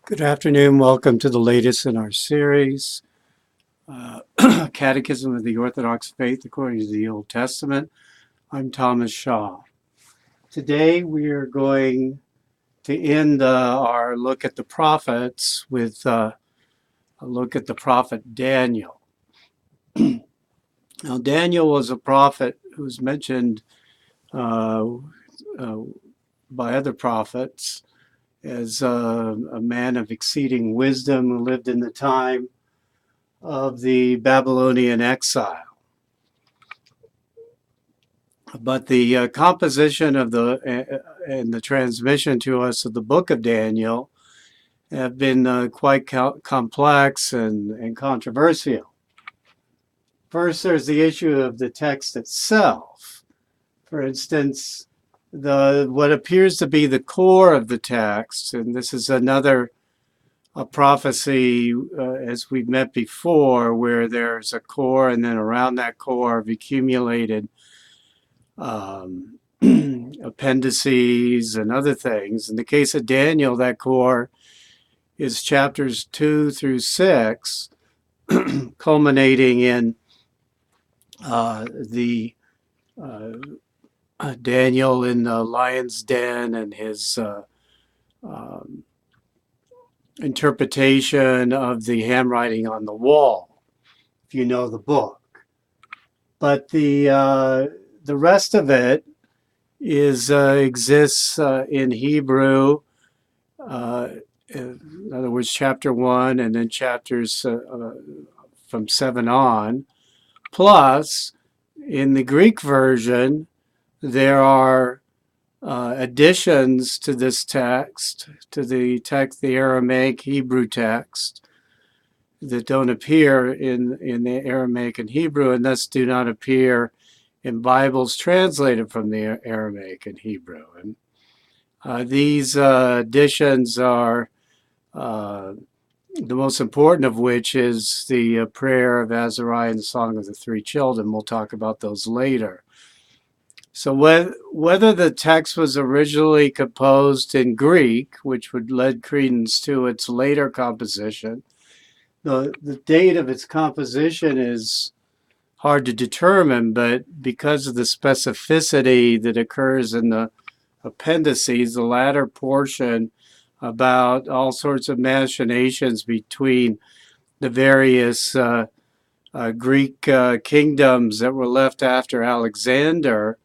Good afternoon. Welcome to the latest in our series, Catechism of the Orthodox Faith According to the Old Testament. I'm Thomas Shaw. Today we are going to end our look at the prophets with a look at the prophet Daniel. Now, Daniel was a prophet who's mentioned uh, uh, by other prophets as a man of exceeding wisdom who lived in the time of the Babylonian exile. But the composition of and the transmission to us of the book of Daniel have been quite complex and controversial. First, there's the issue of the text itself. For instance, what appears to be the core of the text, and this is another a prophecy, as we've met before, where there's a core, and then around that core have accumulated um, appendices and other things. In the case of Daniel, that core is chapters 2 through 6, culminating in the Daniel in the lion's den and his um, interpretation of the handwriting on the wall, if you know the book. But the rest of it exists in Hebrew. In other words, chapter 1 and then chapters from 7 on. Plus, in the Greek version, there are additions to this text, to the Aramaic Hebrew text, that don't appear in the Aramaic and Hebrew, and thus do not appear in Bibles translated from the Aramaic and Hebrew. And these additions are the most important of which is the prayer of Azariah and the Song of the Three Children. We'll talk about those later. So whether the text was originally composed in Greek, which would lend credence to its later composition, the date of its composition is hard to determine, but because of the specificity that occurs in the appendices, the latter portion about all sorts of machinations between the various Greek kingdoms that were left after Alexander,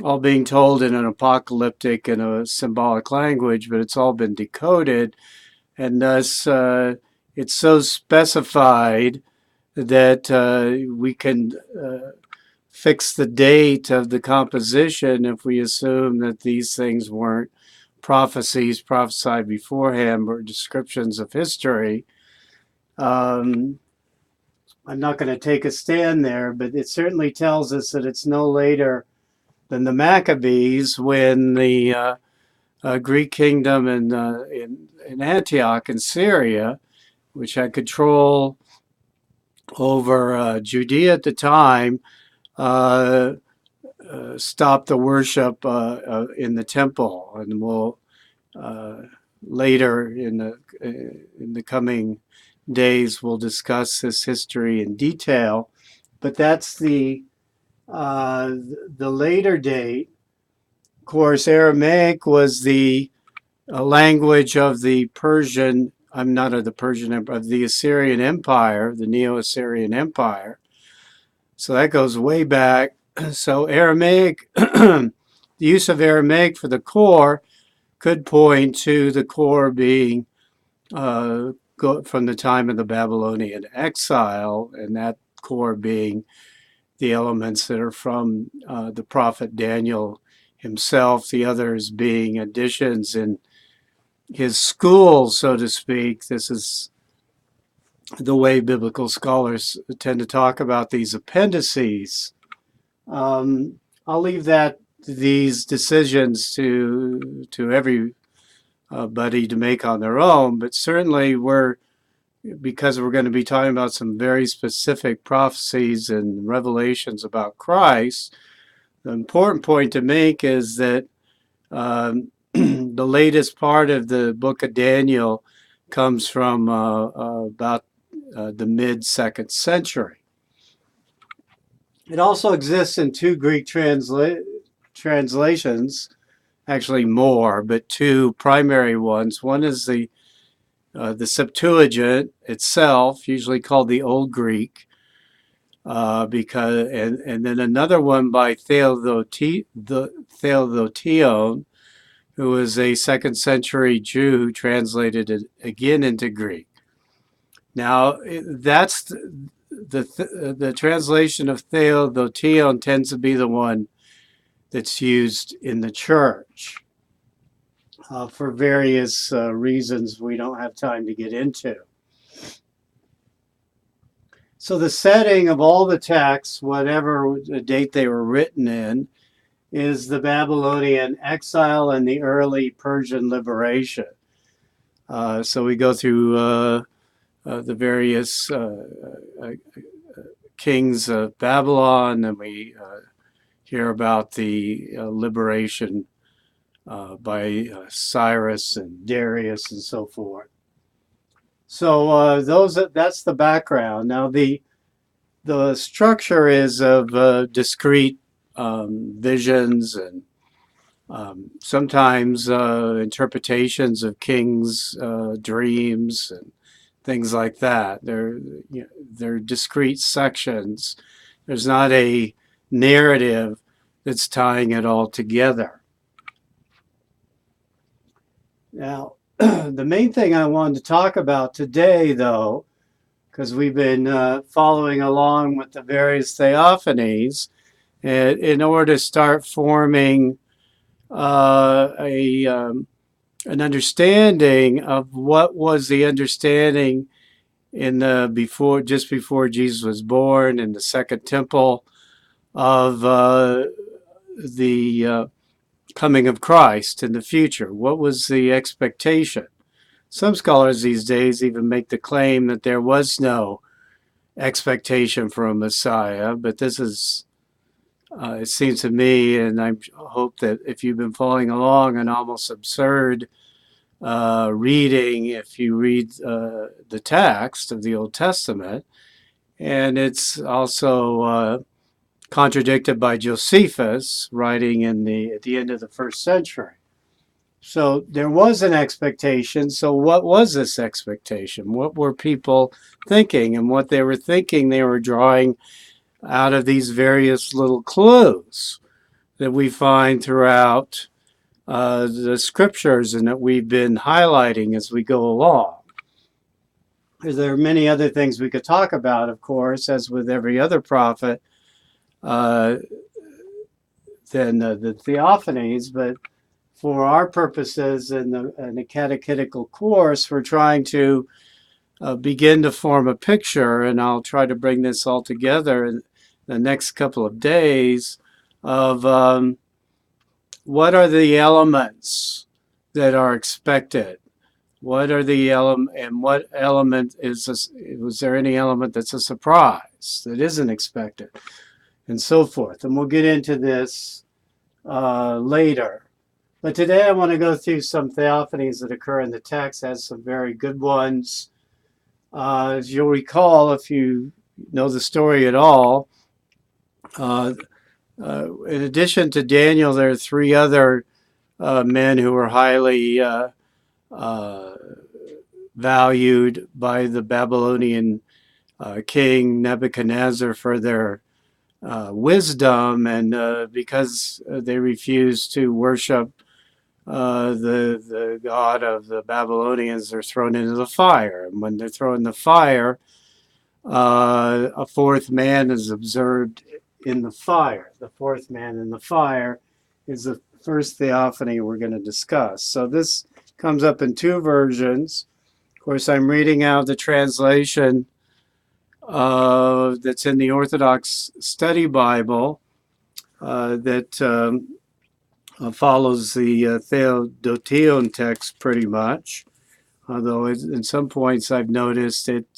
all being told in an apocalyptic and a symbolic language, but it's all been decoded, and thus it's so specified that we can fix the date of the composition if we assume that these things weren't prophecies prophesied beforehand or descriptions of history. I'm not going to take a stand there, but it certainly tells us that it's no later than the Maccabees when the Greek kingdom in Antioch in Syria, which had control over Judea at the time, stopped the worship in the temple, and we'll later in the coming days we'll discuss this history in detail. But that's the later date. Of course, Aramaic was the language of the Persian. I'm not of the Persian Empire, of the Assyrian Empire, the Neo-Assyrian Empire. So that goes way back. So Aramaic, the use of Aramaic for the core could point to the core being from the time of the Babylonian exile, and that core being the elements that are from the prophet Daniel himself, the others being additions in his school, so to speak. This is the way biblical scholars tend to talk about these appendices. I'll leave these decisions to everybody to make on their own, but certainly because we're going to be talking about some very specific prophecies and revelations about Christ, the important point to make is that the latest part of the book of Daniel comes from about the mid-2nd century. It also exists in two Greek translations, actually more, but two primary ones. One is the Septuagint itself, usually called the Old Greek, and then another one by Theodotion, who was a 2nd century Jew who translated it again into Greek. Now, that's the translation of Theodotion tends to be the one that's used in the church for various reasons we don't have time to get into. So the setting of all the texts, whatever the date they were written in, is the Babylonian exile and the early Persian liberation. So we go through the various kings of Babylon, and we hear about the liberation by Cyrus and Darius and so forth. So that's the background. Now the structure is of discrete visions and sometimes interpretations of kings' dreams and things like that. They're discrete sections. There's not a narrative that's tying it all together. Now, the main thing I wanted to talk about today, though, because we've been following along with the various theophanies, in order to start forming an understanding of what was the understanding in the just before Jesus was born in the Second Temple of the coming of Christ in the future. What was the expectation? Some scholars these days even make the claim that there was no expectation for a Messiah, but this is, it seems to me, and I hope that if you've been following along, an almost absurd reading if you read the text of the Old Testament, and it's also contradicted by Josephus, writing at the end of the 1st century. So there was an expectation. So what was this expectation? What were people thinking? And what they were thinking, they were drawing out of these various little clues that we find throughout the scriptures and that we've been highlighting as we go along. There are many other things we could talk about, of course, as with every other prophet, than the theophanies, but for our purposes in the catechetical course, we're trying to begin to form a picture, and I'll try to bring this all together in the next couple of days of what are the elements that are expected? What are the and what element was there any element that's a surprise that isn't expected, and so forth? And we'll get into this later. But today I want to go through some theophanies that occur in the text, as some very good ones. As you'll recall, if you know the story at all, in addition to Daniel, there are 3 other men who were highly valued by the Babylonian king Nebuchadnezzar for their wisdom, and because they refused to worship the god of the Babylonians, they're thrown into the fire. And when they're thrown in the fire, a 4th man is observed in the fire. The 4th man in the fire is the first theophany we're going to discuss. So this comes up in 2 versions. Of course, I'm reading out the translation that's in the Orthodox Study Bible that follows the Theodotion text pretty much, although in some points I've noticed it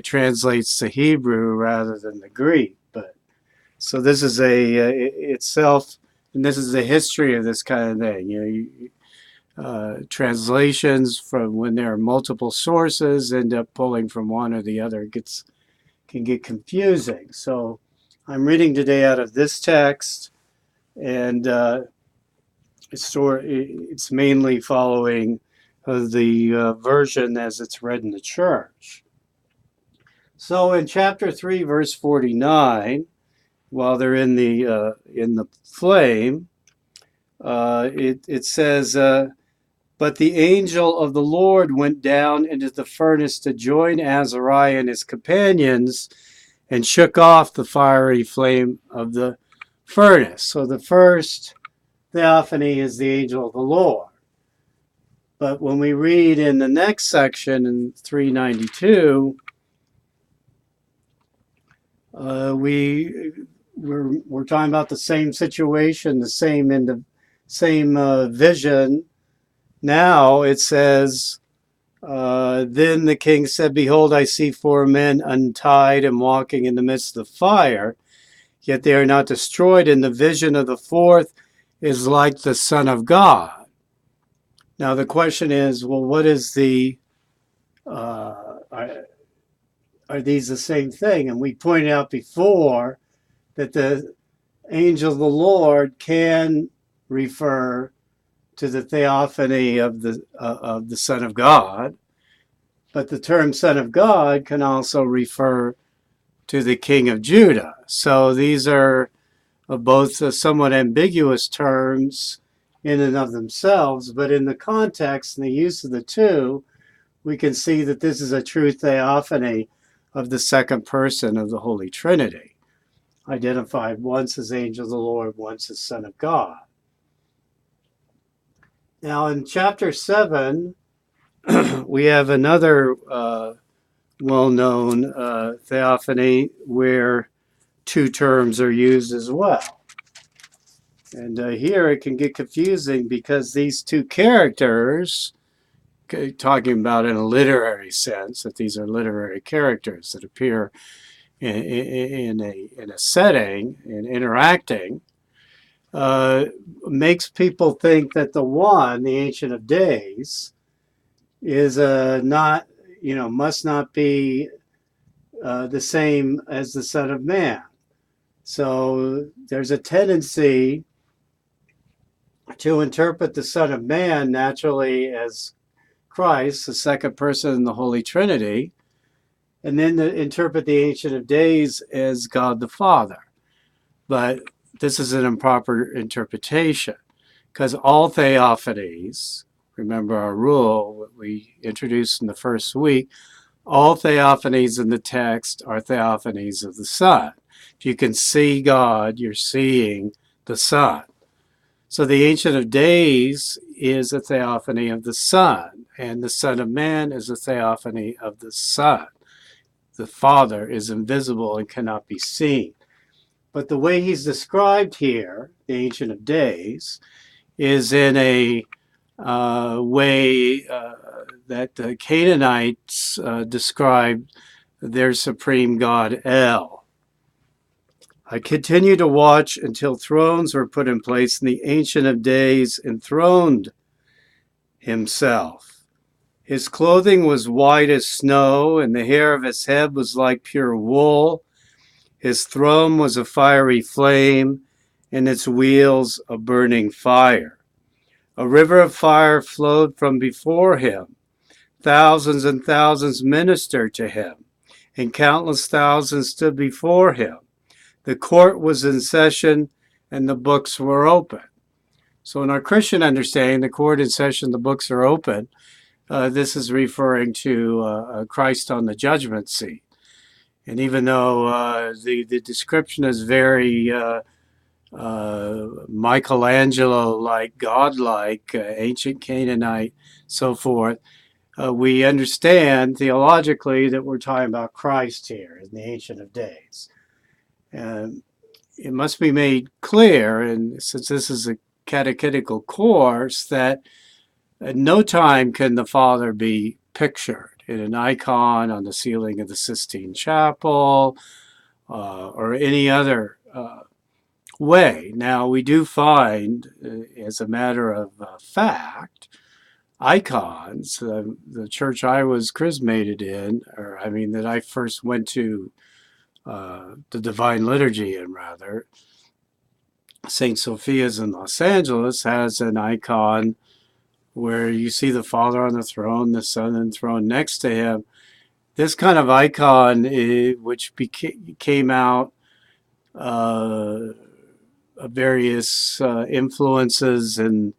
translates to Hebrew rather than the Greek. But so this is itself, and this is the history of this kind of thing. translations from when there are multiple sources end up pulling from one or the other can get confusing. So I'm reading today out of this text, and it's mainly following the version as it's read in the church. So in chapter 3, verse 49, while they're in the flame, it says, but the angel of the Lord went down into the furnace to join Azariah and his companions and shook off the fiery flame of the furnace. So the first theophany is the angel of the Lord. But when we read in the next section in 392, we're talking about the same situation, the same vision. Now it says, then the king said, behold, I see 4 men untied and walking in the midst of the fire, yet they are not destroyed. And the vision of the fourth is like the Son of God. Now the question is, well, what is are these the same thing? And we pointed out before that the angel of the Lord can refer to the theophany of the Son of God, but the term Son of God can also refer to the King of Judah. So these are both somewhat ambiguous terms in and of themselves, but in the context and the use of the two, we can see that this is a true theophany of the second person of the Holy Trinity, identified once as angel of the Lord, once as Son of God. Now in chapter 7, we have another well-known theophany where two terms are used as well. And here it can get confusing because these two characters, talking about in a literary sense, that these are literary characters that appear in a setting and interacting, makes people think that the one, the Ancient of Days, is must not be the same as the Son of Man. So there's a tendency to interpret the Son of Man naturally as Christ, the second person in the Holy Trinity, and then to interpret the Ancient of Days as God the Father. But this is an improper interpretation because all theophanies, remember our rule, what we introduced in the first week, all theophanies in the text are theophanies of the Son. If you can see God, you're seeing the Son. So the Ancient of Days is a theophany of the Son, and the Son of Man is a theophany of the Son. The Father is invisible and cannot be seen. But the way he's described here, the Ancient of Days, is in a way that the Canaanites described their supreme god El. I continued to watch until thrones were put in place, and the Ancient of Days enthroned himself. His clothing was white as snow, and the hair of his head was like pure wool. His throne was a fiery flame, and its wheels a burning fire. A river of fire flowed from before him. Thousands and thousands ministered to him, and countless thousands stood before him. The court was in session, and the books were open. So in our Christian understanding, the court in session, the books are open. This is referring to Christ on the judgment seat. And even though the description is very Michelangelo-like, godlike, ancient Canaanite, so forth, we understand theologically that we're talking about Christ here in the Ancient of Days. And it must be made clear, and since this is a catechetical course, that at no time can the Father be pictured in an icon on the ceiling of the Sistine Chapel or any other way. Now, we do find, as a matter of fact, icons. The church I was chrismated in, that I first went to the Divine Liturgy in, rather, St. Sophia's in Los Angeles, has an icon where you see the Father on the throne, the Son enthroned next to him. This kind of icon, which came out of various influences in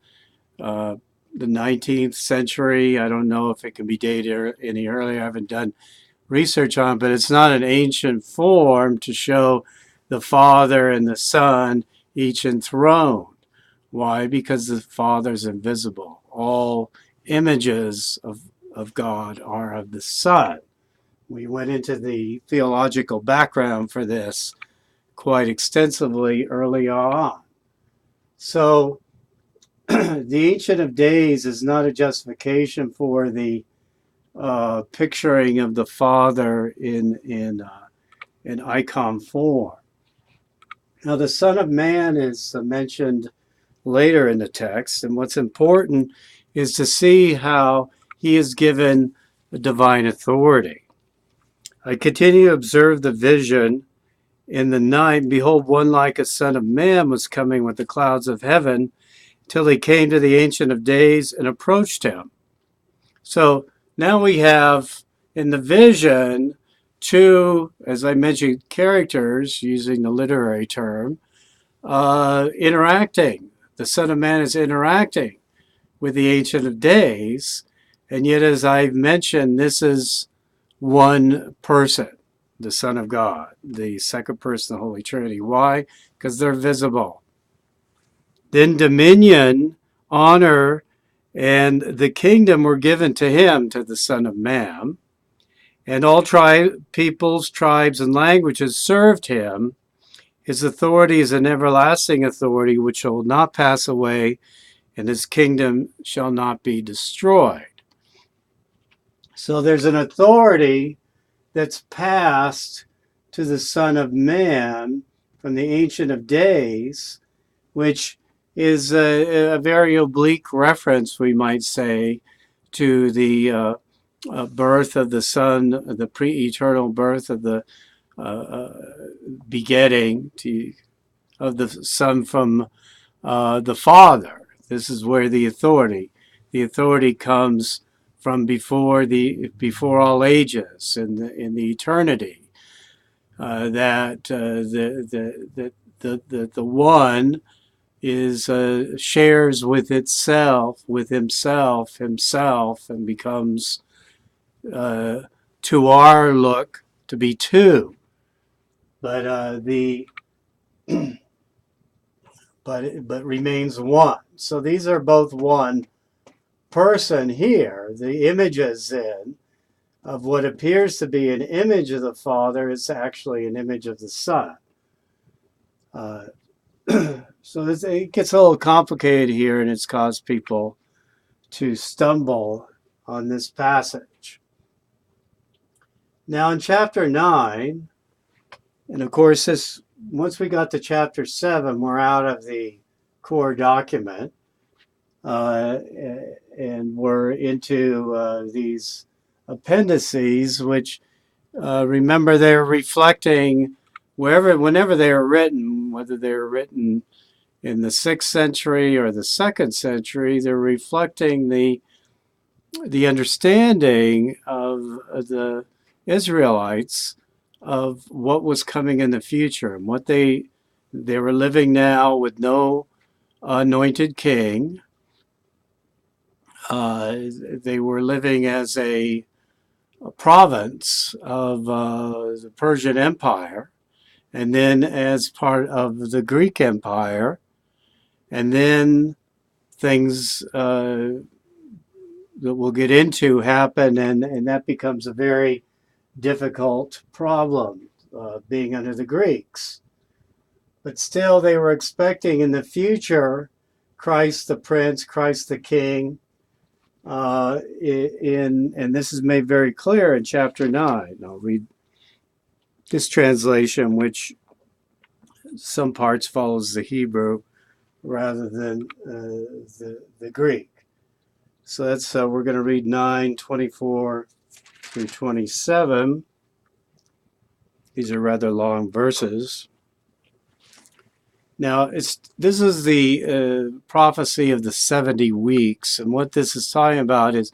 the 19th century. I don't know if it can be dated any earlier. I haven't done research on it, but it's not an ancient form to show the Father and the Son each enthroned. Why? Because the Father's invisible. All images of God are of the Son. We went into the theological background for this quite extensively early on. So the Ancient of Days is not a justification for the picturing of the Father in icon form. Now, the Son of Man is mentioned later in the text, and what's important is to see how he is given divine authority. I continue to observe the vision in the night, and behold, one like a Son of Man was coming with the clouds of heaven, till he came to the Ancient of Days and approached him. So now we have in the vision two, as I mentioned, characters, using the literary term, interacting. The Son of Man is interacting with the Ancient of Days, and yet, as I've mentioned, this is one person, the Son of God, the second person of the Holy Trinity. Why? Because they're visible. Then dominion, honor, and the kingdom were given to him, to the Son of Man. And all peoples, tribes, and languages served him. His authority is an everlasting authority which shall not pass away, and his kingdom shall not be destroyed. So there's an authority that's passed to the Son of Man from the Ancient of Days, which is a very oblique reference, we might say, to the birth of the Son, the pre-eternal birth of the begetting of the Son from the Father. This is where the authority comes from before all ages in the eternity. That the one is shares with itself, with himself, and becomes to our look to be two, but but remains one. So these are both one person here. The images then of what appears to be an image of the Father is actually an image of the Son. So it gets a little complicated here, and it's caused people to stumble on this passage. Now in chapter 9, and of course once we got to chapter 7, we're out of the core document, and we're into these appendices, which remember they're reflecting whenever they are written, whether they're written in the 6th century or the 2nd century, they're reflecting the understanding of the Israelites of what was coming in the future, and what they were living now with no anointed king. They were living as a province of the Persian Empire, and then as part of the Greek Empire, and then things that we'll get into happen, and that becomes a very difficult problem, being under the Greeks. But still, they were expecting in the future Christ the Prince, Christ the King, and this is made very clear in chapter 9. I'll read this translation, which some parts follows the Hebrew rather than the Greek. So that's we're going to read 9:24 through 27. These are rather long verses. Now, this is the prophecy of the 70 weeks, and what this is talking about is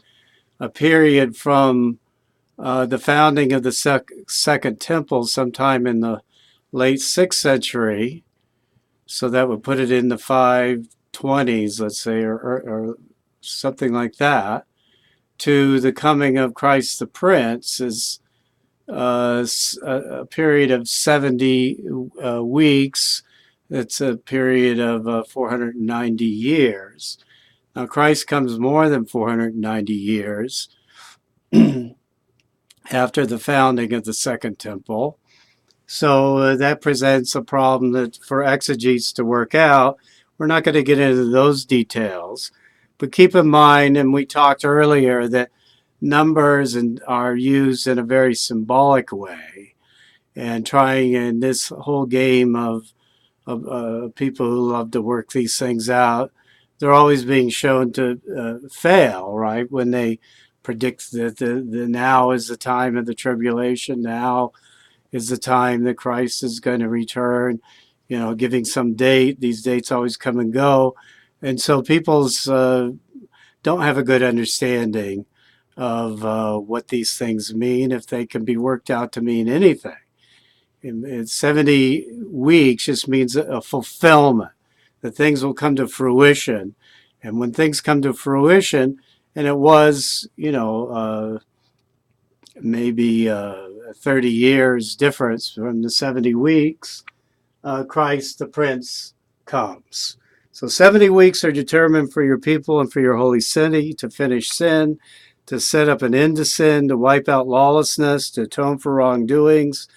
a period from the founding of the Second Temple sometime in the late 6th century. So that would put it in the 520s, let's say, or something like that, to the coming of Christ the Prince is a period of 70 weeks. It's a period of 490 years. Now, Christ comes more than 490 years after the founding of the Second Temple. So that presents a problem that for exegetes to work out. We're not going to get into those details. But keep in mind, and we talked earlier, that numbers are used in a very symbolic way. And trying in this whole game of people who love to work these things out, they're always being shown to fail, right? When they predict that the now is the time of the tribulation, now is the time that Christ is going to return, giving some date. These dates always come and go. And so people's don't have a good understanding of what these things mean, if they can be worked out to mean anything. In 70 weeks just means a fulfillment, that things will come to fruition. And when things come to fruition, and it was, maybe 30 years difference from the 70 weeks, Christ the Prince comes. So 70 weeks are determined for your people and for your holy city, to finish sin, to set up an end to sin, to wipe out lawlessness, to atone for wrongdoings,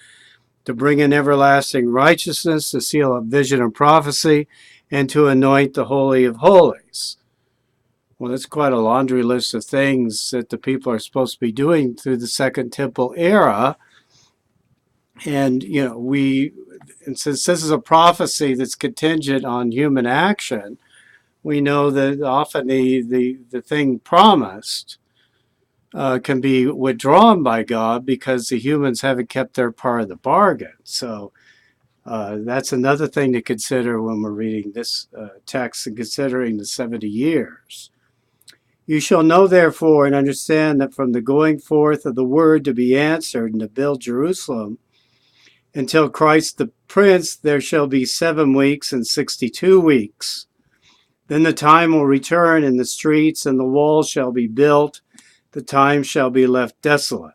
to bring in everlasting righteousness, to seal up vision and prophecy, and to anoint the Holy of Holies. Well, that's quite a laundry list of things that the people are supposed to be doing through the Second Temple era. And, and since this is a prophecy that's contingent on human action, we know that often the thing promised can be withdrawn by God because the humans haven't kept their part of the bargain. So that's another thing to consider when we're reading this text and considering the 70 years. You shall know, therefore, and understand that from the going forth of the word to be answered and to build Jerusalem, until Christ the Prince, there shall be 7 weeks and 62 weeks. Then the time will return, and the streets and the walls shall be built. The time shall be left desolate.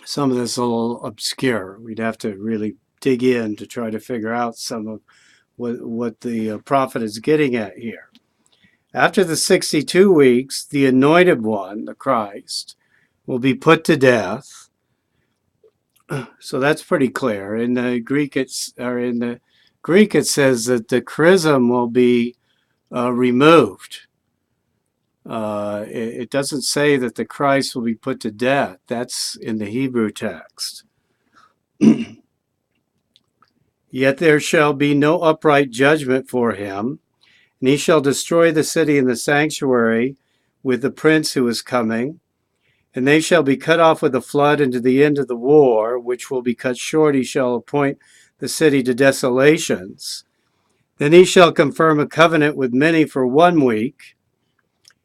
Some of this is a little obscure. We'd have to really dig in to try to figure out some of what the prophet is getting at here. After the 62 weeks, the anointed one, the Christ, will be put to death. So that's pretty clear. In the Greek, it says that the chrism will be removed. It doesn't say that the Christ will be put to death. That's in the Hebrew text. Yet there shall be no upright judgment for him, and he shall destroy the city and the sanctuary with the prince who is coming. And they shall be cut off with a flood into the end of the war, which will be cut short. He shall appoint the city to desolations. Then he shall confirm a covenant with many for 1 week,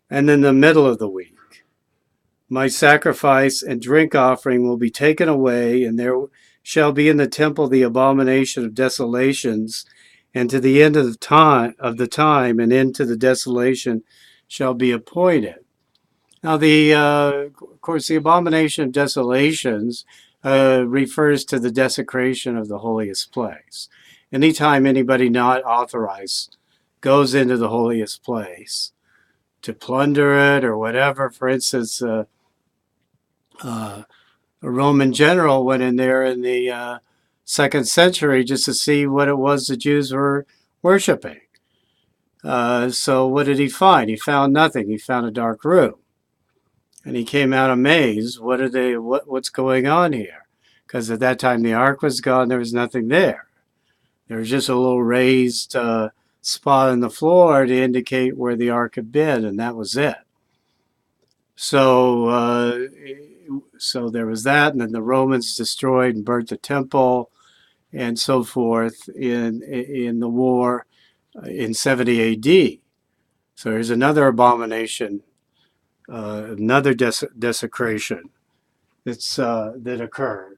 and in the middle of the week, my sacrifice and drink offering will be taken away, and there shall be in the temple the abomination of desolations, and to the end of the time, and into the desolation shall be appointed. Now, of course, the abomination of desolations refers to the desecration of the holiest place. Anytime anybody not authorized goes into the holiest place to plunder it or whatever, for instance, a Roman general went in there in the 2nd century just to see what it was the Jews were worshiping. So what did he find? He found nothing. He found a dark room. And he came out amazed. What's going on here? Because at that time the ark was gone. There was nothing there. There was just a little raised spot on the floor to indicate where the ark had been, and that was it. So, so there was that, and then the Romans destroyed and burnt the temple, and so forth in the war in 70 A.D. So there's another abomination, another desecration that occurred.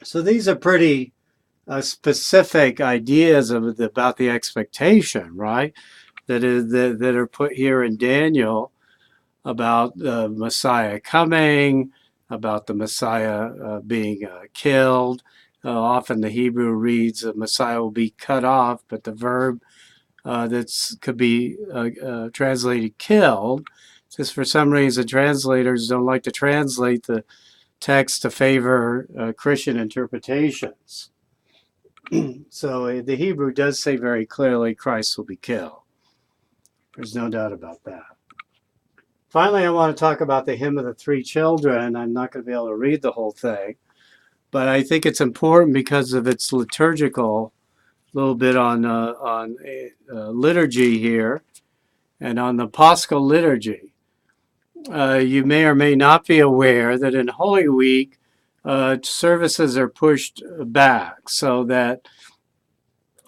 So these are pretty specific ideas about the expectation, right? That are put here in Daniel about the Messiah coming, about the Messiah being killed. Often the Hebrew reads the Messiah will be cut off, but the verb could be translated killed. Just for some reason, translators don't like to translate the text to favor Christian interpretations. So the Hebrew does say very clearly Christ will be killed. There's no doubt about that. Finally, I want to talk about the hymn of the three children. I'm not going to be able to read the whole thing, but I think it's important because of its liturgical, a little bit on liturgy here, and on the Paschal liturgy. You may or may not be aware that in Holy Week, services are pushed back so that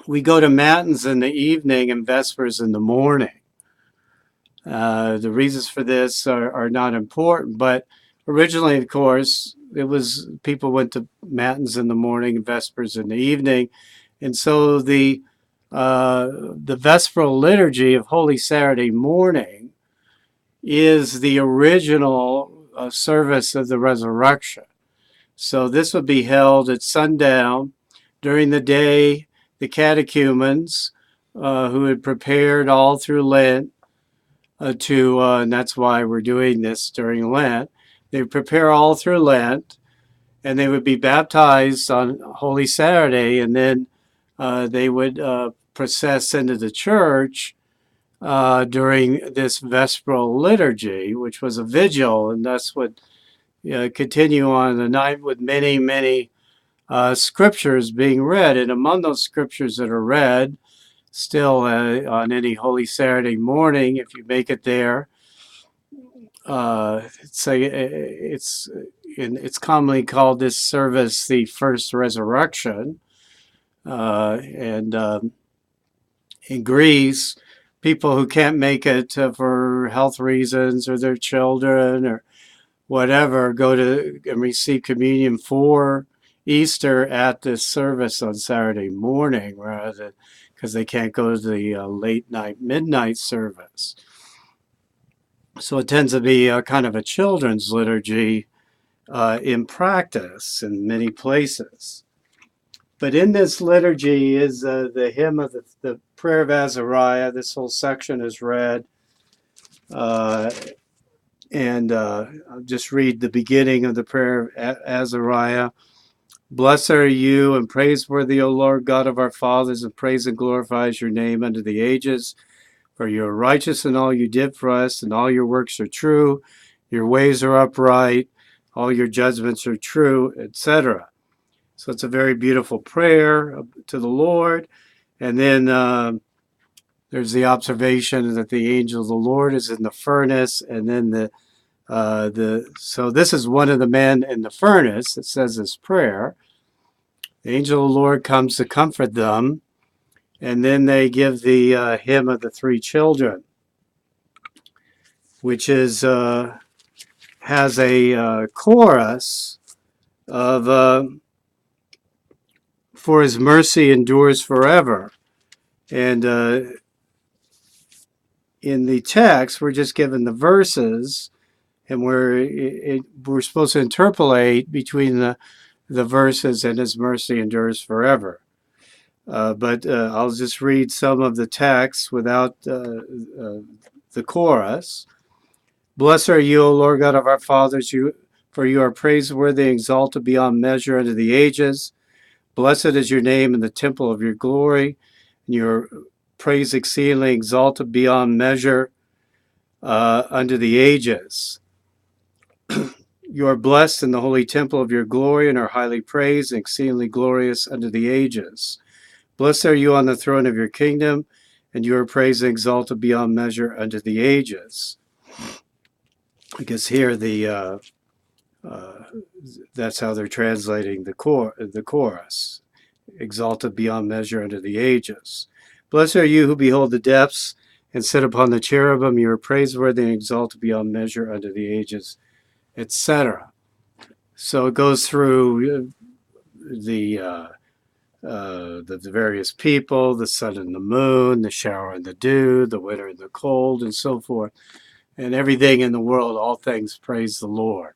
we go to Matins in the evening and Vespers in the morning. The reasons for this are not important, but originally, of course, it was people went to Matins in the morning and Vespers in the evening, and so the Vesperal liturgy of Holy Saturday morning is the original service of the resurrection. So this would be held at sundown. During the day, the catechumens who had prepared all through Lent and that's why we're doing this during Lent, they would prepare all through Lent, and they would be baptized on Holy Saturday, and then they would process into the church during this Vesperal liturgy, which was a vigil, and thus would continue on the night with many, many scriptures being read. And among those scriptures that are read, still on any Holy Saturday morning, if you make it there, it's commonly called this service the First Resurrection, and in Greece, people who can't make it for health reasons or their children or whatever go to and receive communion for Easter at this service on Saturday morning, rather than because they can't go to the late night, midnight service. So it tends to be kind of a children's liturgy in practice in many places. But in this liturgy is the hymn of the prayer of Azariah. This whole section is read. And I'll just read the beginning of the prayer of Azariah. Blessed are you and praiseworthy, O Lord God of our fathers, and praise and glorifies your name unto the ages. For you are righteous in all you did for us, and all your works are true. Your ways are upright. All your judgments are true, etc. So it's a very beautiful prayer to the Lord. And then there's the observation that the angel of the Lord is in the furnace, and then so this is one of the men in the furnace that says this prayer. The angel of the Lord comes to comfort them, and then they give the hymn of the three children, which is has a chorus of for his mercy endures forever. And in the text, we're just given the verses, and we're supposed to interpolate between the verses, and his mercy endures forever. But I'll just read some of the text without the chorus. Blessed are you, O Lord God of our fathers, for you are praiseworthy and exalted beyond measure unto the ages. Blessed is your name in the temple of your glory, and your praise exceedingly exalted beyond measure unto the ages. You are blessed in the holy temple of your glory, and are highly praised and exceedingly glorious unto the ages. Blessed are you on the throne of your kingdom, and you are praised and exalted beyond measure unto the ages. I guess here that's how they're translating the chorus. Exalted beyond measure unto the ages. Blessed are you who behold the depths and sit upon the cherubim. You are praiseworthy and exalted beyond measure unto the ages, etc. So it goes through the various people, the sun and the moon, the shower and the dew, the winter and the cold, and so forth. And everything in the world, all things praise the Lord.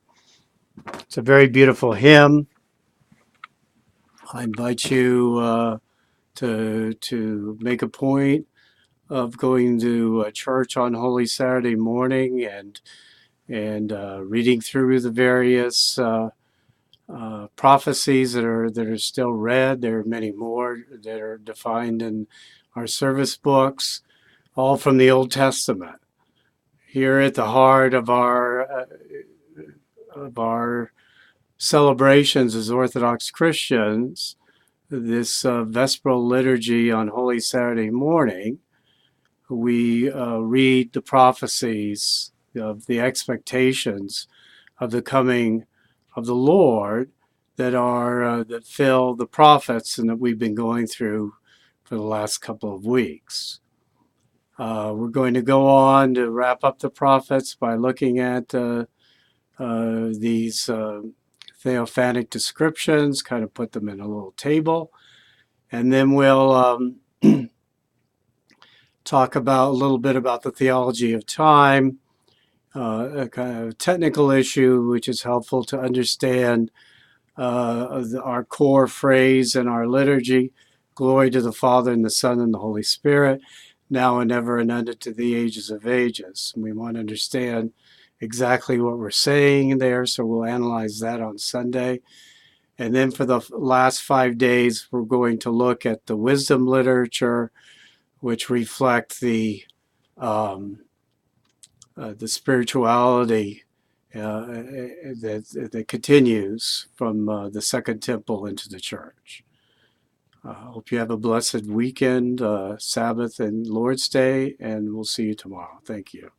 It's a very beautiful hymn. I invite you to make a point of going to church on Holy Saturday morning and reading through the various prophecies that are still read. There are many more that are defined in our service books, all from the Old Testament. Here at the heart of our celebrations as Orthodox Christians, this Vesperal liturgy on Holy Saturday morning, we read the prophecies of the expectations of the coming of the Lord that fill the prophets and that we've been going through for the last couple of weeks. We're going to go on to wrap up the prophets by looking at these theophanic descriptions, kind of put them in a little table, and then we'll talk about a little bit about the theology of time, a kind of technical issue which is helpful to understand our core phrase in our liturgy: glory to the Father and the Son and the Holy Spirit, now and ever and unto the ages of ages. And we want to understand exactly what we're saying there, so we'll analyze that on Sunday. And then for the last 5 days, we're going to look at the wisdom literature, which reflect the spirituality that continues from the Second Temple into the church. I hope you have a blessed weekend, Sabbath and Lord's Day, and we'll see you tomorrow. Thank you.